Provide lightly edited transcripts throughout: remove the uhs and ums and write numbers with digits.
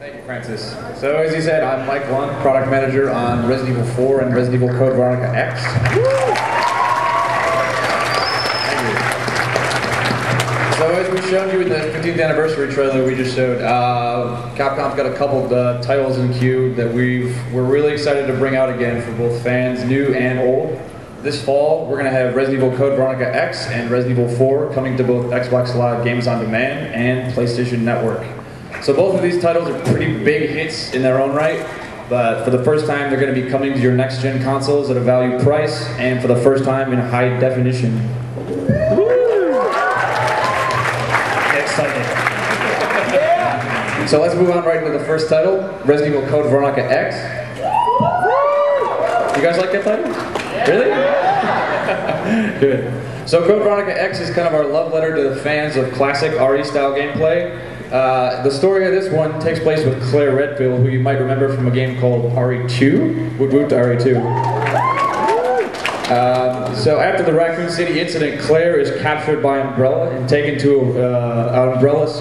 Thank you, Francis. So as you said, I'm Mike Lund, product manager on Resident Evil 4 and Resident Evil Code Veronica X. Thank you. So as we showed you in the 15th anniversary trailer we just showed, Capcom's got a couple of titles in queue that we're really excited to bring out again for both fans, new and old. This fall, we're going to have Resident Evil Code Veronica X and Resident Evil 4 coming to both Xbox Live Games on Demand and PlayStation Network. So both of these titles are pretty big hits in their own right, but for the first time they're going to be coming to your next-gen consoles at a value price, and for the first time in high definition. Excited. So let's move on right into the first title, Resident Evil Code Veronica X. You guys like that title? Really? Good. So Code Veronica X is kind of our love letter to the fans of classic RE-style gameplay. The story of this one takes place with Claire Redfield, who you might remember from a game called RE2. Woot woot to RE2. So after the Raccoon City incident, Claire is captured by Umbrella and taken to an Umbrella's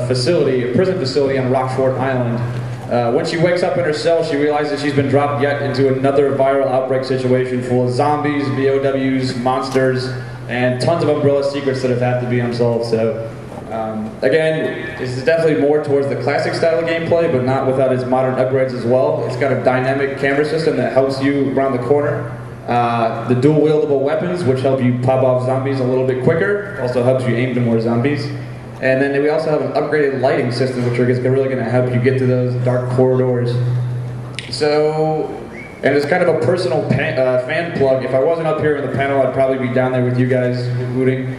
facility, a prison facility on Rockfort Island. When she wakes up in her cell, she realizes she's been dropped yet into another viral outbreak situation full of zombies, BOWs, monsters, and tons of Umbrella secrets that have had to be unsolved. So, again, this is definitely more towards the classic style of gameplay, but not without its modern upgrades as well. It's got a dynamic camera system that helps you around the corner. The dual wieldable weapons, which help you pop off zombies a little bit quicker, also helps you aim to more zombies. And then we also have an upgraded lighting system, which is really going to help you get to those dark corridors. So, and it's kind of a personal fan plug. If I wasn't up here in the panel, I'd probably be down there with you guys rooting.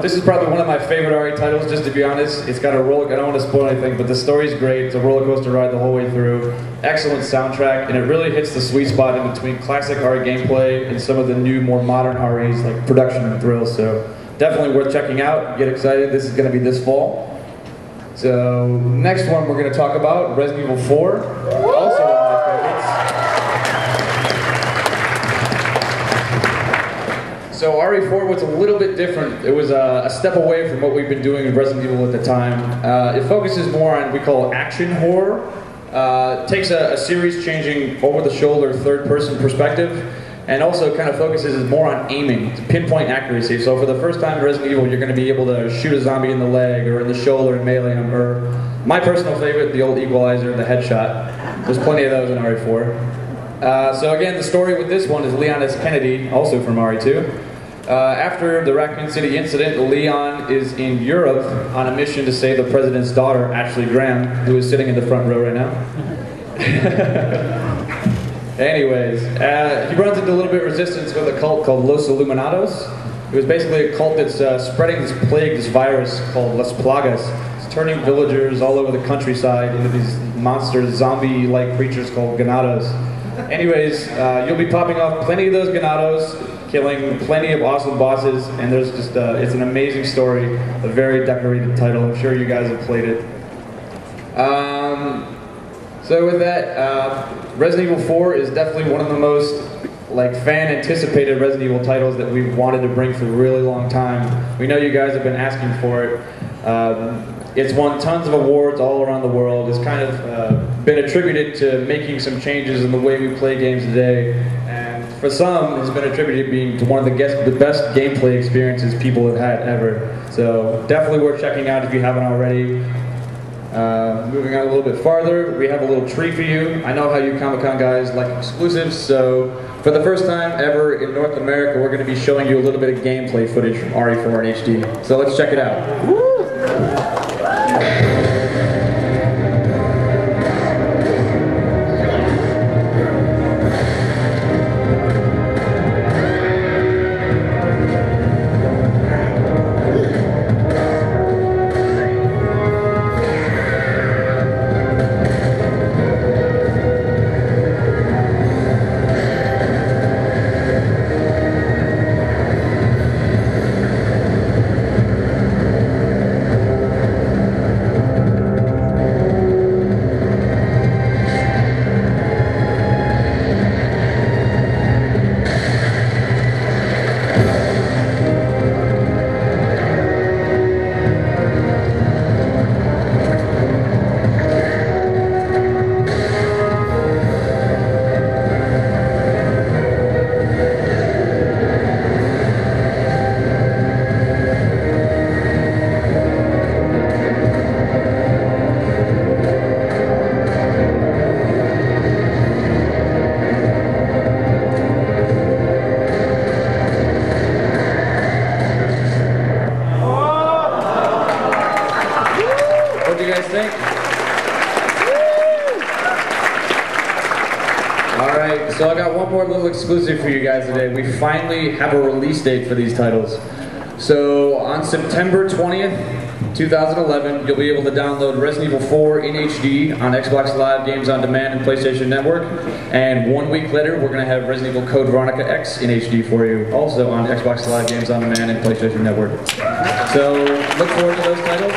This is probably one of my favorite RE titles, just to be honest. It's got a roller, I don't want to spoil anything, but the story's great. It's a roller coaster ride the whole way through. Excellent soundtrack, and it really hits the sweet spot in between classic RE gameplay and some of the new, more modern REs, like production and thrills. So definitely worth checking out. Get excited. This is going to be this fall. So next one we're going to talk about, Resident Evil 4. Also one of my favorites. So RE4 was a little bit different. It was a step away from what we've been doing in Resident Evil at the time. It focuses more on what we call action horror. Takes a series-changing, over-the-shoulder, third-person perspective, and also kind of focuses more on aiming, pinpoint accuracy. So for the first time in Resident Evil, you're going to be able to shoot a zombie in the leg or in the shoulder and melee him, or my personal favorite, the old equalizer, the headshot. There's plenty of those in RE4. So again, the story with this one is Leon S. Kennedy, also from RE2. After the Raccoon City incident, Leon is in Europe on a mission to save the president's daughter, Ashley Graham, who is sitting in the front row right now. Anyways, he runs into a little bit of resistance with a cult called Los Illuminados. It was basically a cult that's spreading this plague, this virus called Las Plagas. It's turning villagers all over the countryside into these monster zombie-like creatures called ganados. Anyways, you'll be popping off plenty of those ganados, killing plenty of awesome bosses, and there's just, it's an amazing story, a very decorated title. I'm sure you guys have played it. So with that, Resident Evil 4 is definitely one of the most fan-anticipated Resident Evil titles that we've wanted to bring for a really long time. We know you guys have been asking for it. It's won tons of awards all around the world. It's kind of been attributed to making some changes in the way we play games today. And for some, it's been attributed to being to one of the best gameplay experiences people have had ever. So definitely worth checking out if you haven't already. Moving on a little bit farther, we have a little treat for you. I know how you Comic-Con guys like exclusives, so for the first time ever in North America, we're going to be showing you a little bit of gameplay footage from RE4 in HD. So let's check it out. so I got one more little exclusive for you guys today. We finally have a release date for these titles. So on September 20th, 2011, you'll be able to download Resident Evil 4 in HD on Xbox Live Games on Demand and PlayStation Network. And 1 week later, we're going to have Resident Evil Code Veronica X in HD for you, also on Xbox Live Games on Demand and PlayStation Network. So look forward to those titles.